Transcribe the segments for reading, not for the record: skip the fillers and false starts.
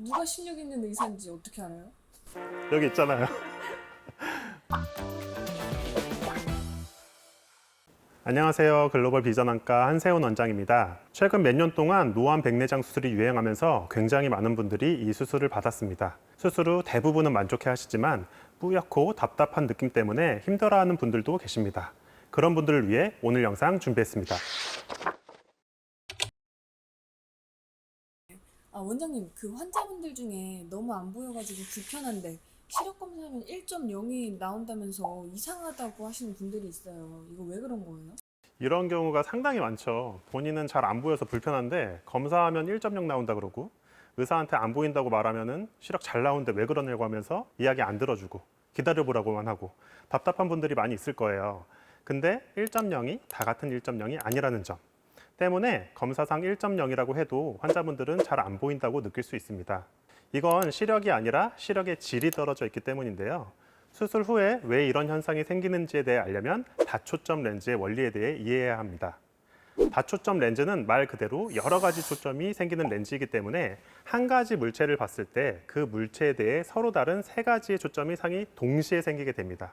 누가 실력 있는 의사인지 어떻게 알아요? 여기 있잖아요. 안녕하세요. 글로벌 비전안과 한세훈 원장입니다. 최근 몇 년 동안 노안백내장 수술이 유행하면서 굉장히 많은 분들이 이 수술을 받았습니다. 수술 후 대부분은 만족해 하시지만 뿌옇고 답답한 느낌 때문에 힘들어하는 분들도 계십니다. 그런 분들을 위해 오늘 영상 준비했습니다. 원장님, 그 환자분들 중에 너무 안 보여가지고 불편한데 시력 검사하면 1.0이 나온다면서 이상하다고 하시는 분들이 있어요. 이거 왜 그런 거예요? 이런 경우가 상당히 많죠. 본인은 잘 안 보여서 불편한데 검사하면 1.0 나온다 그러고 의사한테 안 보인다고 말하면은 시력 잘 나오는데 왜 그러냐고 하면서 이야기 안 들어주고 기다려보라고만 하고 답답한 분들이 많이 있을 거예요. 근데 1.0이 다 같은 1.0이 아니라는 점 때문에 검사상 1.0이라고 해도 환자분들은 잘 안 보인다고 느낄 수 있습니다. 이건 시력이 아니라 시력의 질이 떨어져 있기 때문인데요. 수술 후에 왜 이런 현상이 생기는지에 대해 알려면 다초점 렌즈의 원리에 대해 이해해야 합니다. 다초점 렌즈는 말 그대로 여러 가지 초점이 생기는 렌즈이기 때문에 한 가지 물체를 봤을 때 그 물체에 대해 서로 다른 세 가지의 초점이 상이 동시에 생기게 됩니다.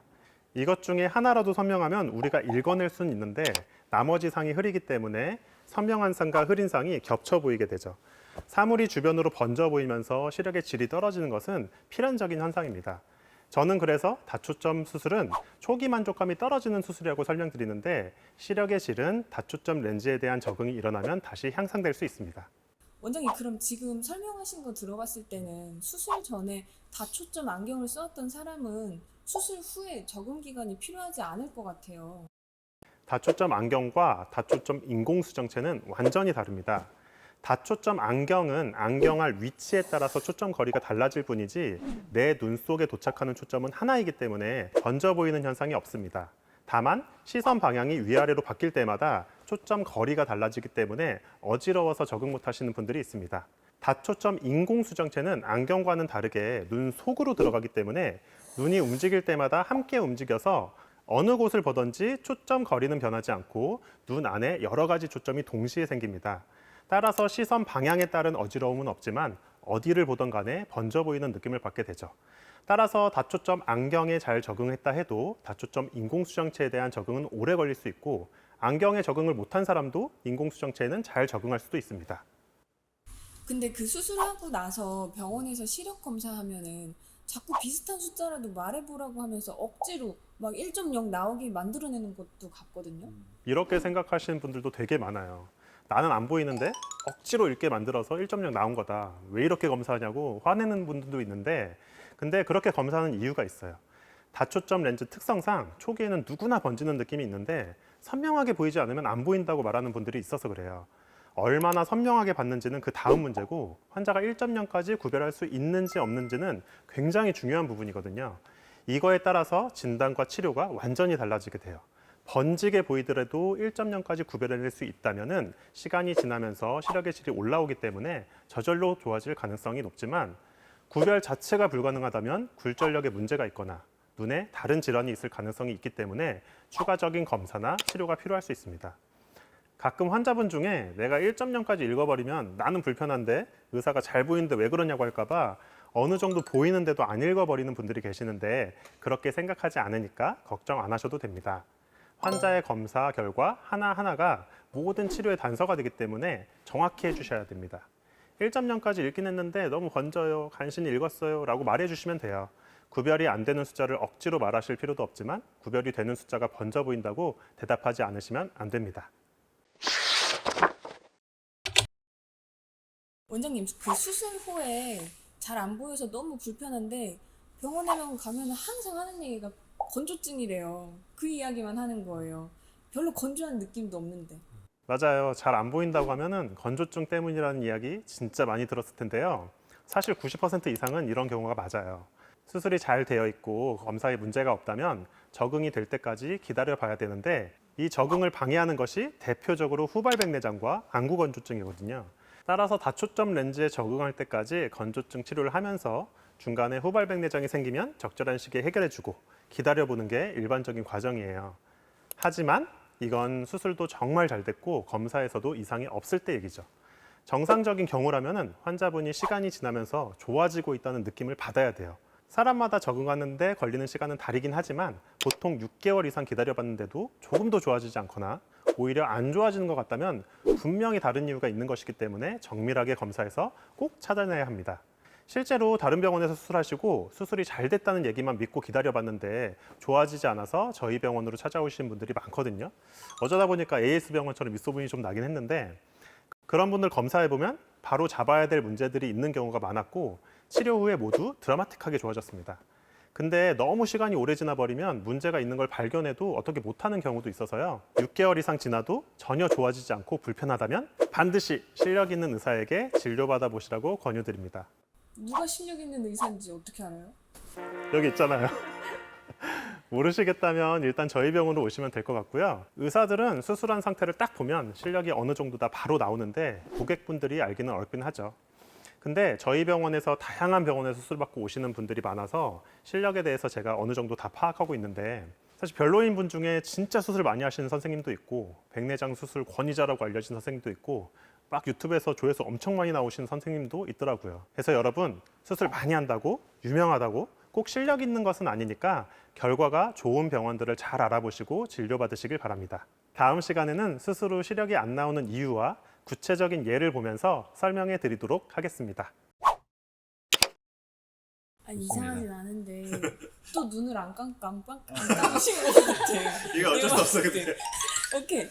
이것 중에 하나라도 선명하면 우리가 읽어낼 수는 있는데 나머지 상이 흐리기 때문에 선명한 상과 흐린 상이 겹쳐 보이게 되죠. 사물이 주변으로 번져 보이면서 시력의 질이 떨어지는 것은 필연적인 현상입니다. 저는 그래서 다초점 수술은 초기 만족감이 떨어지는 수술이라고 설명드리는데 시력의 질은 다초점 렌즈에 대한 적응이 일어나면 다시 향상될 수 있습니다. 원장님, 그럼 지금 설명하신 거 들어봤을 때는 수술 전에 다초점 안경을 썼던 사람은 수술 후에 적응 기간이 필요하지 않을 것 같아요. 다초점 안경과 다초점 인공수정체는 완전히 다릅니다. 다초점 안경은 안경알 위치에 따라서 초점 거리가 달라질 뿐이지 내 눈 속에 도착하는 초점은 하나이기 때문에 번져 보이는 현상이 없습니다. 다만 시선 방향이 위아래로 바뀔 때마다 초점 거리가 달라지기 때문에 어지러워서 적응 못 하시는 분들이 있습니다. 다초점 인공수정체는 안경과는 다르게 눈 속으로 들어가기 때문에 눈이 움직일 때마다 함께 움직여서 어느 곳을 보든지 초점 거리는 변하지 않고 눈 안에 여러 가지 초점이 동시에 생깁니다. 따라서 시선 방향에 따른 어지러움은 없지만 어디를 보던 간에 번져 보이는 느낌을 받게 되죠. 따라서 다초점 안경에 잘 적응했다 해도 다초점 인공수정체에 대한 적응은 오래 걸릴 수 있고 안경에 적응을 못한 사람도 인공수정체에는 잘 적응할 수도 있습니다. 근데 그 수술하고 나서 병원에서 시력 검사하면은 자꾸 비슷한 숫자라도 말해보라고 하면서 억지로 막 1.0 나오게 만들어내는 것도 같거든요. 이렇게 생각하시는 분들도 되게 많아요. 나는 안 보이는데 억지로 읽게 만들어서 1.0 나온 거다. 왜 이렇게 검사하냐고 화내는 분들도 있는데 근데 그렇게 검사하는 이유가 있어요. 다초점 렌즈 특성상 초기에는 누구나 번지는 느낌이 있는데 선명하게 보이지 않으면 안 보인다고 말하는 분들이 있어서 그래요. 얼마나 선명하게 봤는지는 그 다음 문제고 환자가 1.0까지 구별할 수 있는지 없는지는 굉장히 중요한 부분이거든요. 이거에 따라서 진단과 치료가 완전히 달라지게 돼요. 번지게 보이더라도 1.0까지 구별해낼 수 있다면 시간이 지나면서 시력의 질이 올라오기 때문에 저절로 좋아질 가능성이 높지만 구별 자체가 불가능하다면 굴절력에 문제가 있거나 눈에 다른 질환이 있을 가능성이 있기 때문에 추가적인 검사나 치료가 필요할 수 있습니다. 가끔 환자분 중에 내가 1.0까지 읽어버리면 나는 불편한데 의사가 잘 보이는데 왜 그러냐고 할까봐 어느 정도 보이는데도 안 읽어버리는 분들이 계시는데 그렇게 생각하지 않으니까 걱정 안 하셔도 됩니다. 환자의 검사 결과 하나하나가 모든 치료의 단서가 되기 때문에 정확히 해주셔야 됩니다. 1.0까지 읽긴 했는데 너무 번져요, 간신히 읽었어요 라고 말해주시면 돼요. 구별이 안 되는 숫자를 억지로 말하실 필요도 없지만 구별이 되는 숫자가 번져 보인다고 대답하지 않으시면 안 됩니다. 원장님, 그 수술 후에 잘 안 보여서 너무 불편한데 병원에만 가면 항상 하는 얘기가 건조증이래요. 그 이야기만 하는 거예요. 별로 건조한 느낌도 없는데. 맞아요. 잘 안 보인다고 하면은 건조증 때문이라는 이야기 진짜 많이 들었을 텐데요. 사실 90% 이상은 이런 경우가 맞아요. 수술이 잘 되어 있고 검사에 문제가 없다면 적응이 될 때까지 기다려 봐야 되는데 이 적응을 방해하는 것이 대표적으로 후발백내장과 안구건조증이거든요. 따라서 다초점 렌즈에 적응할 때까지 건조증 치료를 하면서 중간에 후발백내장이 생기면 적절한 시기에 해결해주고 기다려보는 게 일반적인 과정이에요. 하지만 이건 수술도 정말 잘 됐고 검사에서도 이상이 없을 때 얘기죠. 정상적인 경우라면은 환자분이 시간이 지나면서 좋아지고 있다는 느낌을 받아야 돼요. 사람마다 적응하는데 걸리는 시간은 다르긴 하지만 보통 6개월 이상 기다려봤는데도 조금도 좋아지지 않거나 오히려 안 좋아지는 것 같다면 분명히 다른 이유가 있는 것이기 때문에 정밀하게 검사해서 꼭 찾아내야 합니다. 실제로 다른 병원에서 수술하시고 수술이 잘 됐다는 얘기만 믿고 기다려봤는데 좋아지지 않아서 저희 병원으로 찾아오신 분들이 많거든요. 어쩌다 보니까 AS병원처럼 윗소문이 좀 나긴 했는데 그런 분들 검사해보면 바로 잡아야 될 문제들이 있는 경우가 많았고 치료 후에 모두 드라마틱하게 좋아졌습니다. 근데 너무 시간이 오래 지나 버리면 문제가 있는 걸 발견해도 어떻게 못하는 경우도 있어서요. 6개월 이상 지나도 전혀 좋아지지 않고 불편하다면 반드시 실력 있는 의사에게 진료받아 보시라고 권유드립니다. 누가 실력 있는 의사인지 어떻게 알아요? 여기 있잖아요. 모르시겠다면 일단 저희 병원으로 오시면 될 것 같고요. 의사들은 수술한 상태를 딱 보면 실력이 어느 정도다 바로 나오는데 고객분들이 알기는 어렵긴 하죠. 근데 저희 병원에서 다양한 병원에서 수술받고 오시는 분들이 많아서 실력에 대해서 제가 어느 정도 다 파악하고 있는데 사실 별로인 분 중에 진짜 수술 많이 하시는 선생님도 있고 백내장 수술 권위자라고 알려진 선생님도 있고 막 유튜브에서 조회수 엄청 많이 나오시는 선생님도 있더라고요. 그래서 여러분 수술 많이 한다고 유명하다고 꼭 실력 있는 것은 아니니까 결과가 좋은 병원들을 잘 알아보시고 진료받으시길 바랍니다. 다음 시간에는 수술 후 시력이 안 나오는 이유와 구체적인 예를 보면서 설명해 드리도록 하겠습니다. 아니 이상하진 않은데 또 눈을 안 감으신 것 같아. 이거 어쩔 수 없어, 근데. 오케이.